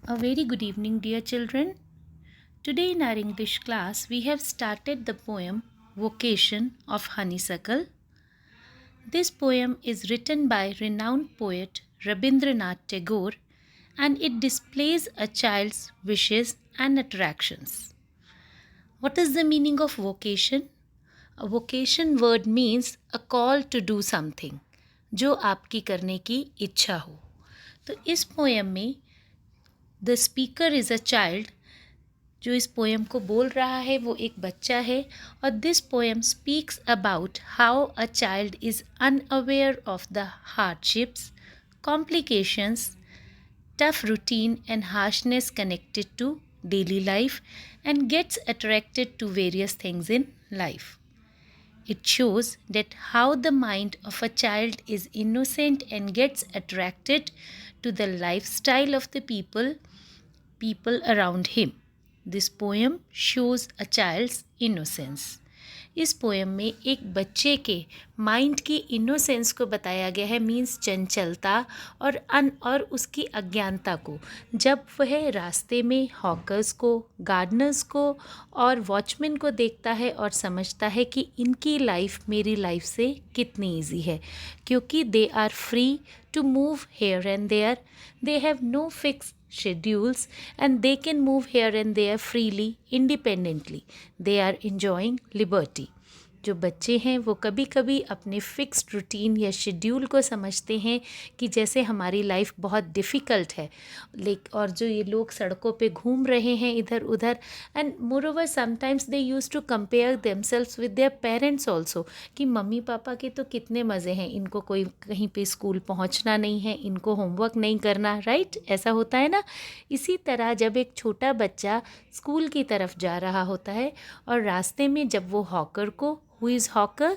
A very good evening, dear children. Today in our English class, we have started the poem Vocation of Honeysuckle. This poem is written by renowned poet Rabindranath Tagore and it displays a child's wishes and attractions. What is the meaning of vocation? A vocation word means a call to do something, जो आपकी करने की इच्छा हो. तो इस poem में the speaker is a child. जो इस पोएम को बोल रहा है वो एक बच्चा है और this poem speaks about how a child is unaware of the hardships, complications, tough routine and harshness connected to daily life and gets attracted to various things in life. It shows that how the mind of a child is innocent and gets attracted to the lifestyle of the people around him. This poem shows a child's innocence. इस poem में एक बच्चे के mind की innocence को बताया गया है, मीन्स चंचलता और उसकी अज्ञानता को, जब वह रास्ते में हॉकर्स को, गार्डनर्स को और वॉचमैन को देखता है और समझता है कि इनकी लाइफ मेरी लाइफ से कितनी ईजी है, क्योंकि they are free to move here and there. They have no fixed schedules and they can move here and there freely, independently. They are enjoying liberty. जो बच्चे हैं वो कभी कभी अपने फिक्स्ड रूटीन या शेड्यूल को समझते हैं कि जैसे हमारी लाइफ बहुत डिफ़िकल्ट है, और जो ये लोग सड़कों पे घूम रहे हैं इधर उधर, and moreover sometimes they use to compare themselves with their parents also, कि मम्मी पापा के तो कितने मज़े हैं, इनको कोई कहीं पे स्कूल पहुंचना नहीं है, इनको होमवर्क नहीं करना, राइट? ऐसा होता है ना. इसी तरह जब एक छोटा बच्चा स्कूल की तरफ जा रहा होता है और रास्ते में जब वो हॉकर को, who is hawker?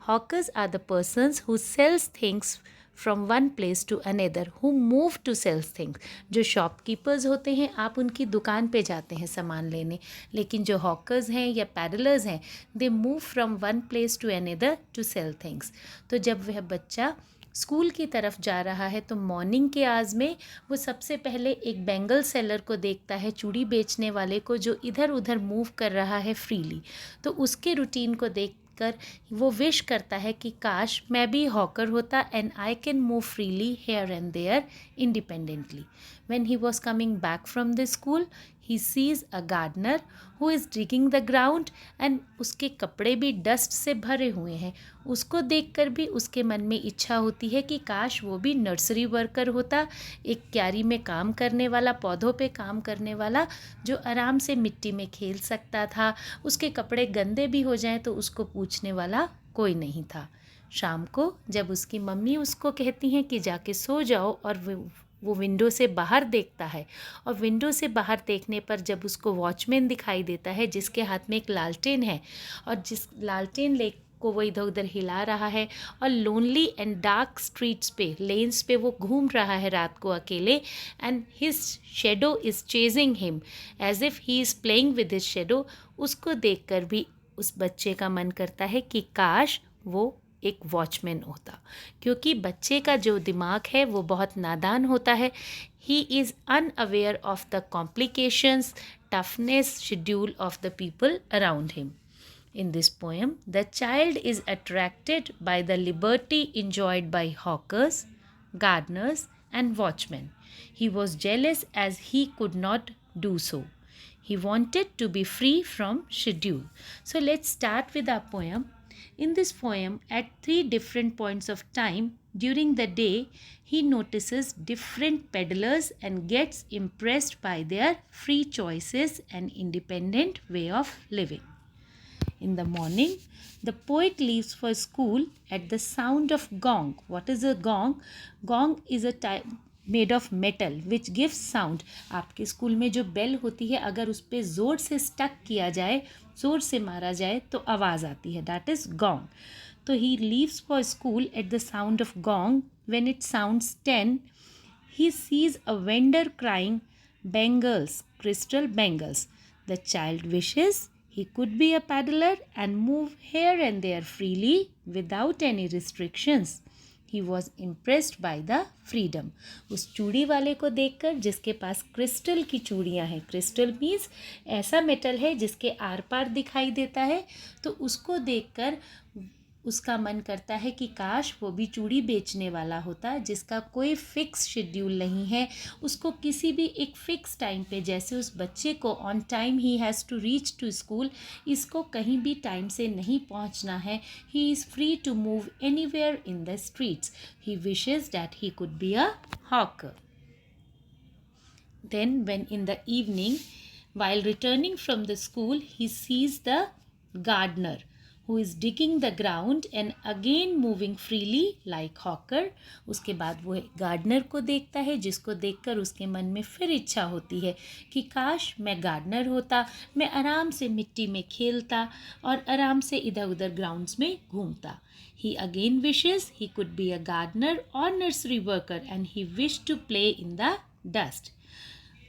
Hawkers are the persons who sells things from one place to another, who move to sell things. जो शॉपकीपर्स होते हैं, आप उनकी दुकान पे जाते हैं सामान लेने, लेकिन जो हॉकर्स हैं या पैडलर्स हैं, they move from one place to another to sell things. तो जब वह बच्चा स्कूल की तरफ जा रहा है तो मॉर्निंग के आवर्स में वो सबसे पहले एक बैंगल सेलर को देखता है, चूड़ी बेचने वाले को, जो इधर उधर मूव कर रहा है फ्रीली. तो उसके रूटीन को देख कर वो विश करता है कि काश मैं भी हॉकर होता and I can move freely here and there independently. When he was coming back from the school he sees a gardener who is digging the ground and उसके कपड़े भी डस्ट से भरे हुए हैं. उसको देखकर भी उसके मन में इच्छा होती है कि काश वो भी नर्सरी वर्कर होता, एक क्यारी में काम करने वाला, पौधों पे काम करने वाला, जो आराम से मिट्टी में खेल सकता था. उसके कपड़े गंदे भी हो जाएं तो उसको पूछने वाला कोई नहीं था. शाम को जब उसकी मम्मी उसको कहती हैं कि जाके सो जाओ, और वो विंडो से बाहर देखता है, और विंडो से बाहर देखने पर जब उसको वॉचमैन दिखाई देता है जिसके हाथ में एक लालटेन है, और जिस लालटेन ले को वो इधर उधर हिला रहा है, और लोनली एंड डार्क स्ट्रीट्स पे, लेन्स पे वो घूम रहा है रात को अकेले, and his shadow is chasing him as if he is playing with his shadow. उसको देखकर भी उस बच्चे का मन करता है कि काश वो एक वॉचमैन होता, क्योंकि बच्चे का जो दिमाग है वो बहुत नादान होता है. He is unaware of the complications, toughness, schedule of the people around him. In this poem, the child is attracted by the liberty enjoyed by hawkers, gardeners, and watchmen. He was jealous as he could not do so. He wanted to be free from schedule. So let's start with our poem. In this poem, at three different points of time during the day, he notices different peddlers and gets impressed by their free choices and independent way of living. In the morning, the poet leaves for school at the sound of gong. What is a gong? Gong is a type made of metal which gives sound. आपके school में जो bell होती है, अगर उस पर ज़ोर से स्टक किया जाए, ज़ोर से मारा जाए तो आवाज़ आती है. That is gong. तो he leaves for school at the sound of gong. When it sounds 10, he sees a vendor crying bangles, crystal bangles. The child wishes he could be a paddler and move here and there freely without any restrictions. He was impressed by the freedom. उस चूड़ी वाले को देखकर, जिसके पास crystal की चूड़ियाँ हैं, crystal means ऐसा मेटल है जिसके आर पार दिखाई देता है, तो उसको देखकर उसका मन करता है कि काश वो भी चूड़ी बेचने वाला होता, जिसका कोई फिक्स शेड्यूल नहीं है, उसको किसी भी एक फ़िक्स टाइम पे, जैसे उस बच्चे को on time he has to reach to school, इसको कहीं भी टाइम से नहीं पहुंचना है. He is free to move anywhere in the streets. He wishes that he could be a hawker. Then when in the evening, while returning from the school, he sees the gardener who is digging the ground and again moving freely like hawker. उसके बाद वो gardener को देखता है, जिसको देखकर उसके मन में फिर इच्छा होती है कि काश मैं गार्डनर होता, मैं आराम से मिट्टी में खेलता और आराम से इधर उधर ग्राउंड्स में घूमता. He again wishes he could be a gardener or nursery worker and he wished to play in the dust.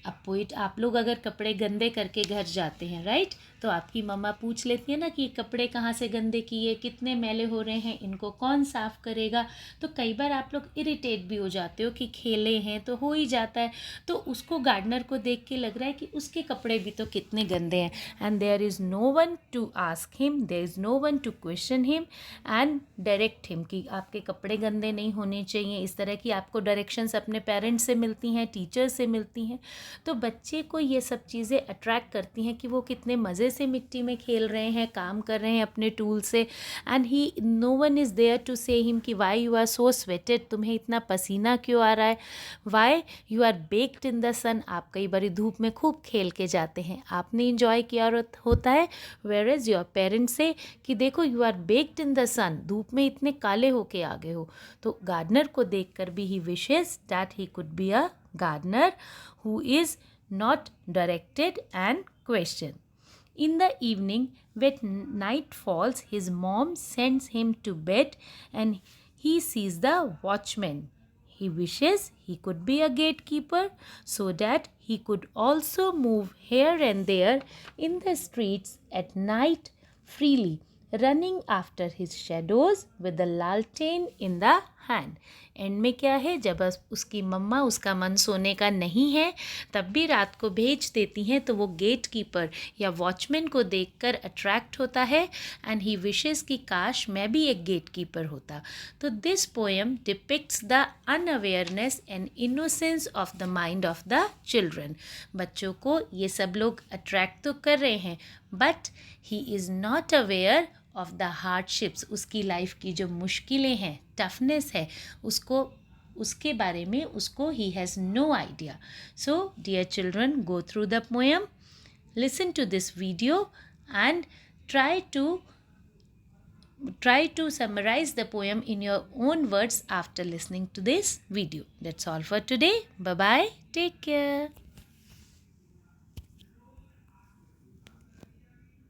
अब पोइट, आप लोग अगर कपड़े गंदे करके घर जाते हैं, राइट, तो आपकी मम्मा पूछ लेती है ना कि कपड़े कहाँ से गंदे किए, कितने मैले हो रहे हैं, इनको कौन साफ़ करेगा. तो कई बार आप लोग इरिटेट भी हो जाते हो कि खेले हैं तो हो ही जाता है. तो उसको गार्डनर को देख के लग रहा है कि उसके कपड़े भी तो कितने गंदे हैं. And there is no one to ask him, there is no one to question him and direct him कि आपके कपड़े गंदे नहीं होने चाहिए. इस तरह की आपको डायरेक्शंस अपने पेरेंट्स से मिलती हैं, टीचर से मिलती हैं. तो बच्चे को ये सब चीज़ें अट्रैक्ट करती हैं कि वो कितने मज़े से मिट्टी में खेल रहे हैं, काम कर रहे हैं अपने टूल से. And he, no one is there to say him कि why you are so sweated, तुम्हें इतना पसीना क्यों आ रहा है, why you are baked in the sun, आप कई बार धूप में खूब खेल के जाते हैं, आपने इंजॉय किया होता है. वेयर इज़ योर पेरेंट्स से कि देखो you are baked in the sun, धूप में इतने काले होके आ गए हो. तो गार्डनर को देख कर भी he wishes that he could be a gardener who is not directed and questioned. In the evening, when night falls, his mom sends him to bed and he sees the watchman. He wishes he could be a gatekeeper so that he could also move here and there in the streets at night freely, running after his shadows with the lantern in the hand. And में क्या है, जब उसकी मम्मा, उसका मन सोने का नहीं है, तब भी रात को भेज देती हैं, तो वो गेट कीपर या वॉचमैन को देखकर अट्रैक्ट होता है. एंड ही विशेस कि काश मैं भी एक गेट कीपर होता. तो this poem depicts the unawareness and innocence of the mind of the children. बच्चों को ये सब लोग अट्रैक्ट तो कर रहे हैं, but he is not aware of the hardships. उसकी लाइफ की जो मुश्किलें हैं, टफनेस है, उसको, उसके बारे में उसको he has no idea. So dear children, go through the poem, listen to this video and try to summarize the poem in your own words after listening to this video. That's all for today. Bye bye. Take care.